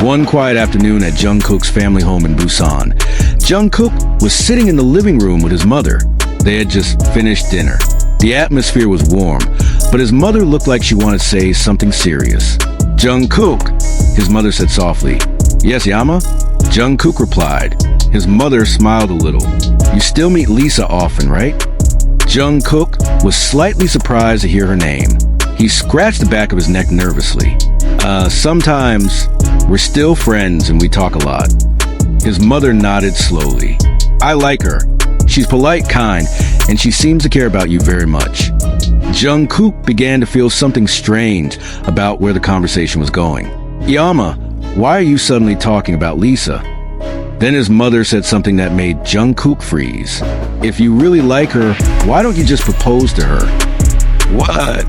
One quiet afternoon at Jungkook's family home in Busan, Jungkook was sitting in the living room with his mother. They had just finished dinner. The atmosphere was warm, but his mother looked like she wanted to say something serious. "Jungkook," his mother said softly. "Yes, Yama?" Jungkook replied. His mother smiled a little. "You still meet Lisa often, right?" Jungkook was slightly surprised to hear her name. He scratched the back of his neck nervously. Sometimes. We're still friends and we talk a lot." His mother nodded slowly. "I like her. She's polite, kind, and she seems to care about you very much." Jungkook began to feel something strange about where the conversation was going. "Yama, why are you suddenly talking about Lisa?" Then his mother said something that made Jungkook freeze. "If you really like her, why don't you just propose to her?" "What?"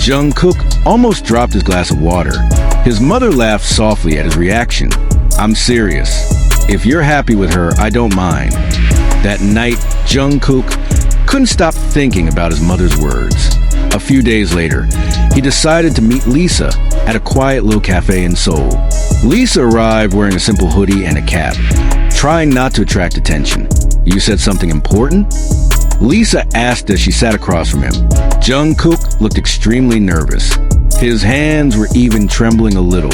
Jungkook almost dropped his glass of water. His mother laughed softly at his reaction. "I'm serious. If you're happy with her, I don't mind." That night, Jungkook couldn't stop thinking about his mother's words. A few days later, he decided to meet Lisa at a quiet little cafe in Seoul. Lisa arrived wearing a simple hoodie and a cap, trying not to attract attention. "You said something important?" Lisa asked as she sat across from him. Jungkook looked extremely nervous. His hands were even trembling a little.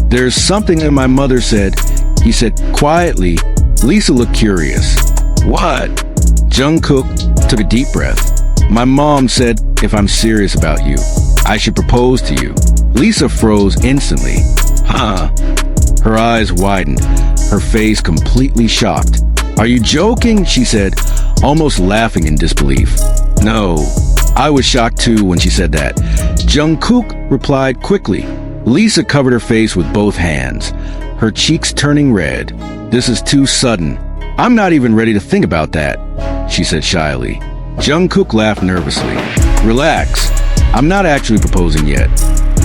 "There's something that my mother said," he said quietly. Lisa looked curious. "What?" Jungkook took a deep breath. "My mom said if I'm serious about you, I should propose to you." Lisa froze instantly. "Huh?" Her eyes widened, her face completely shocked. "Are you joking?" she said, almost laughing in disbelief. "No." I was shocked too when she said that. Jungkook replied quickly. Lisa covered her face with both hands, her cheeks turning red. "This is too sudden. I'm not even ready to think about that," she said shyly. Jungkook laughed nervously. "Relax. I'm not actually proposing yet."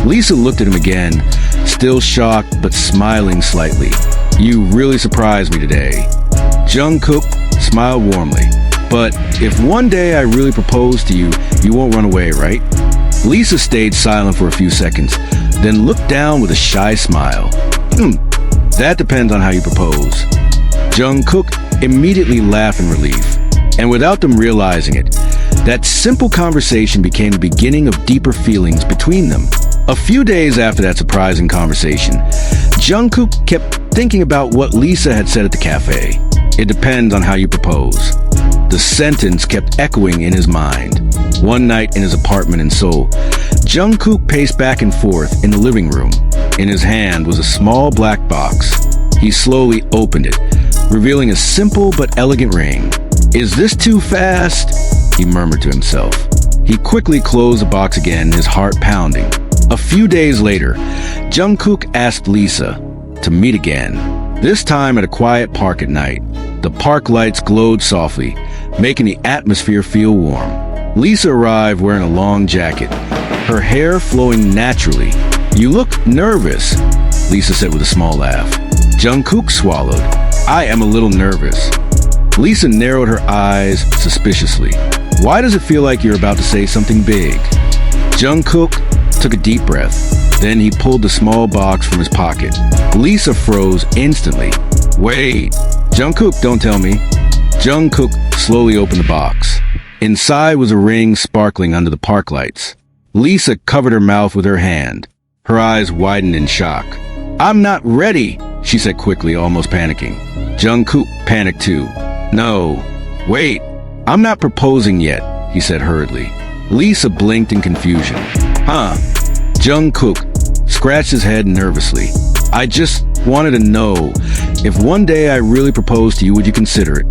Lisa looked at him again, still shocked but smiling slightly. "You really surprised me today." Jungkook smiled warmly. "But if one day I really propose to you, you won't run away, right?" Lisa stayed silent for a few seconds, then looked down with a shy smile. That depends on how you propose." Jungkook immediately laughed in relief. And without them realizing it, that simple conversation became the beginning of deeper feelings between them. A few days after that surprising conversation, Jungkook kept thinking about what Lisa had said at the cafe. "It depends on how you propose." The sentence kept echoing in his mind. One night in his apartment in Seoul, Jungkook paced back and forth in the living room. In his hand was a small black box. He slowly opened it, revealing a simple but elegant ring. "Is this too fast?" he murmured to himself. He quickly closed the box again, his heart pounding. A few days later, Jungkook asked Lisa to meet again, this time at a quiet park at night. The park lights glowed softly, making the atmosphere feel warm. Lisa arrived wearing a long jacket, her hair flowing naturally. "You look nervous," Lisa said with a small laugh. Jungkook swallowed. "I am a little nervous." Lisa narrowed her eyes suspiciously. "Why does it feel like you're about to say something big?" Jungkook took a deep breath. Then he pulled the small box from his pocket. Lisa froze instantly. "Wait, Jungkook, don't tell me." Jungkook slowly opened the box. Inside was a ring sparkling under the park lights. Lisa covered her mouth with her hand. Her eyes widened in shock. "I'm not ready," she said quickly, almost panicking. Jungkook panicked too. "No, wait, I'm not proposing yet," he said hurriedly. Lisa blinked in confusion. "Huh?" Jungkook scratched his head nervously. "I just wanted to know, if one day I really proposed to you, would you consider it?"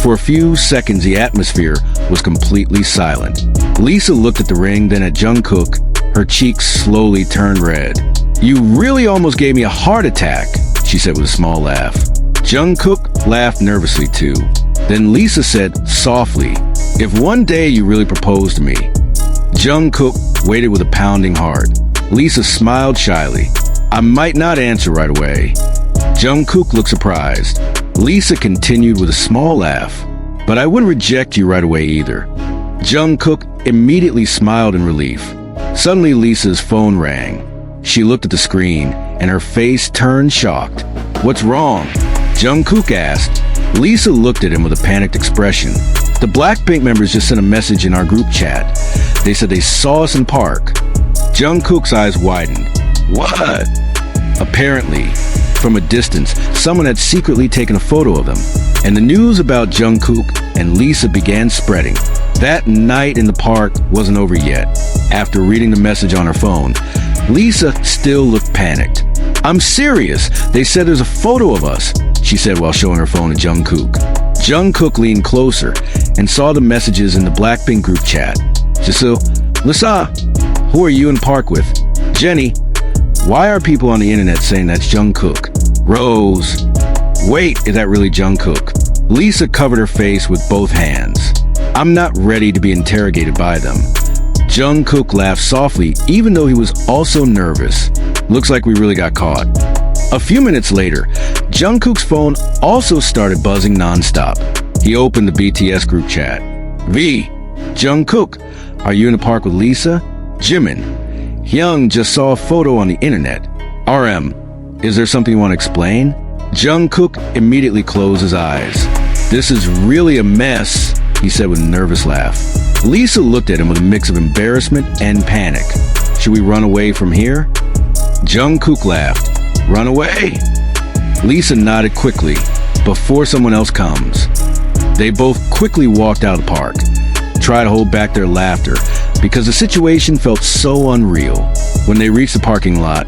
For a few seconds, the atmosphere was completely silent. Lisa looked at the ring, then at Jungkook. Her cheeks slowly turned red. "You really almost gave me a heart attack," she said with a small laugh. Jungkook laughed nervously too. Then Lisa said softly, "If one day you really propose to me." Jungkook waited with a pounding heart. Lisa smiled shyly. "I might not answer right away." Jungkook looked surprised. Lisa continued with a small laugh. "But I wouldn't reject you right away either." Jungkook immediately smiled in relief. Suddenly Lisa's phone rang. She looked at the screen and her face turned shocked. "What's wrong?" Jungkook asked. Lisa looked at him with a panicked expression. "The Blackpink members just sent a message in our group chat. They said they saw us in park." Jungkook's eyes widened. "What?" Apparently, from a distance, someone had secretly taken a photo of them, and the news about Jungkook and Lisa began spreading. That night in the park wasn't over yet. After reading the message on her phone, Lisa still looked panicked. "I'm serious. They said there's a photo of us," she said while showing her phone to Jungkook. Jungkook leaned closer and saw the messages in the Blackpink group chat. "Jisoo, Lisa, who are you in park with? Jenny, why are people on the internet saying that's Jungkook? Rose, wait, is that really Jungkook?" Lisa covered her face with both hands. "I'm not ready to be interrogated by them." Jungkook laughed softly, even though he was also nervous. "Looks like we really got caught." A few minutes later, Jungkook's phone also started buzzing nonstop. He opened the BTS group chat. "V, Jungkook, are you in the park with Lisa? Jimin, Hyung just saw a photo on the internet. RM, is there something you want to explain?" Jungkook immediately closed his eyes. "This is really a mess," he said with a nervous laugh. Lisa looked at him with a mix of embarrassment and panic. "Should we run away from here?" Jungkook laughed. "Run away?" Lisa nodded quickly, "Before someone else comes." They both quickly walked out of the park, tried to hold back their laughter because the situation felt so unreal. When they reached the parking lot,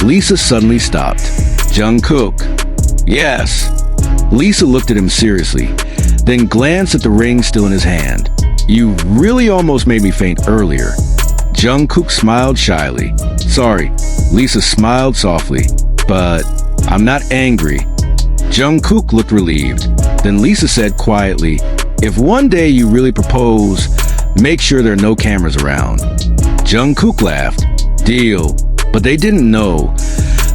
Lisa suddenly stopped. "Jungkook." "Yes." Lisa looked at him seriously, then glanced at the ring still in his hand. "You really almost made me faint earlier." Jungkook smiled shyly. "Sorry." Lisa smiled softly. "But I'm not angry." Jungkook looked relieved. Then Lisa said quietly, "If one day you really propose, make sure there are no cameras around." Jungkook laughed. "Deal." But they didn't know.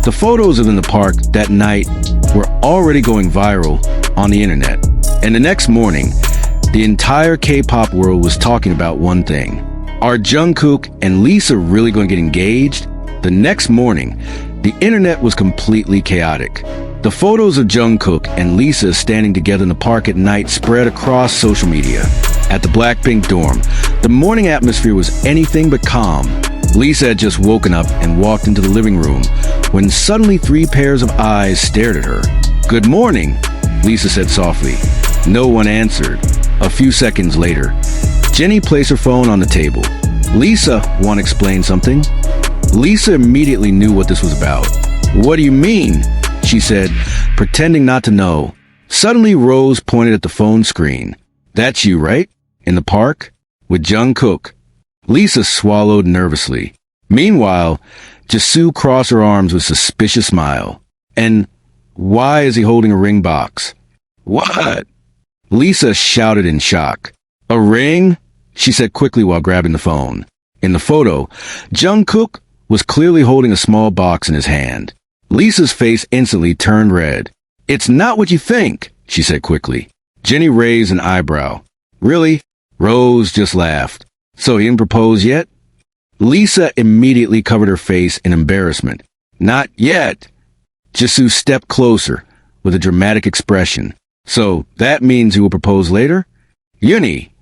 The photos of them in the park that night were already going viral on the internet. And the next morning, the entire K-pop world was talking about one thing. Are Jungkook and Lisa really going to get engaged? The next morning, the internet was completely chaotic. The photos of Jungkook and Lisa standing together in the park at night spread across social media. At the Blackpink dorm, the morning atmosphere was anything but calm. Lisa had just woken up and walked into the living room when suddenly 3 pairs of eyes stared at her. "Good morning," Lisa said softly. No one answered. A few seconds later, Jenny placed her phone on the table. "Lisa, want to explain something?" Lisa immediately knew what this was about. "What do you mean?" she said, pretending not to know. Suddenly, Rose pointed at the phone screen. "That's you, right? In the park? With Jungkook?" Lisa swallowed nervously. Meanwhile, Jisoo crossed her arms with a suspicious smile. "And why is he holding a ring box?" "What?" Lisa shouted in shock. "A ring?" she said quickly while grabbing the phone. In the photo, Jungkook was clearly holding a small box in his hand. Lisa's face instantly turned red. "It's not what you think," she said quickly. Jenny raised an eyebrow. "Really?" Rose just laughed. "So he didn't propose yet?" Lisa immediately covered her face in embarrassment. "Not yet." Jisoo stepped closer with a dramatic expression. "So that means he will propose later?" "Uni!"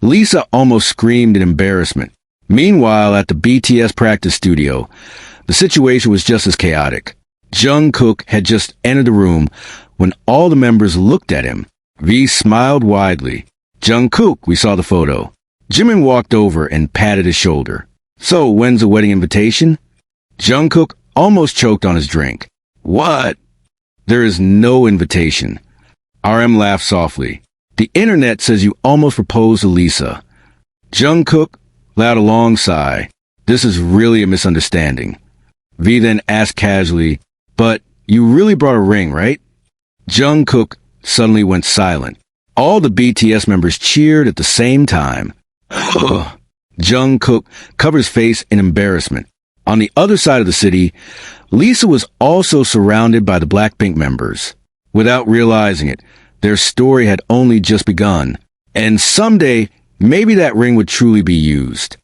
Lisa almost screamed in embarrassment. Meanwhile, at the BTS practice studio, the situation was just as chaotic. Jungkook had just entered the room when all the members looked at him. V smiled widely. "Jungkook, we saw the photo." Jimin walked over and patted his shoulder. "So, when's the wedding invitation?" Jungkook almost choked on his drink. "What?" "There is no invitation." RM laughed softly. "The internet says you almost proposed to Lisa." Jungkook let out a long sigh. "This is really a misunderstanding." V then asked casually, "But you really brought a ring, right?" Jungkook suddenly went silent. All the BTS members cheered at the same time. Jungkook covered his face in embarrassment. On the other side of the city, Lisa was also surrounded by the Blackpink members. Without realizing it, their story had only just begun. And someday, maybe that ring would truly be used.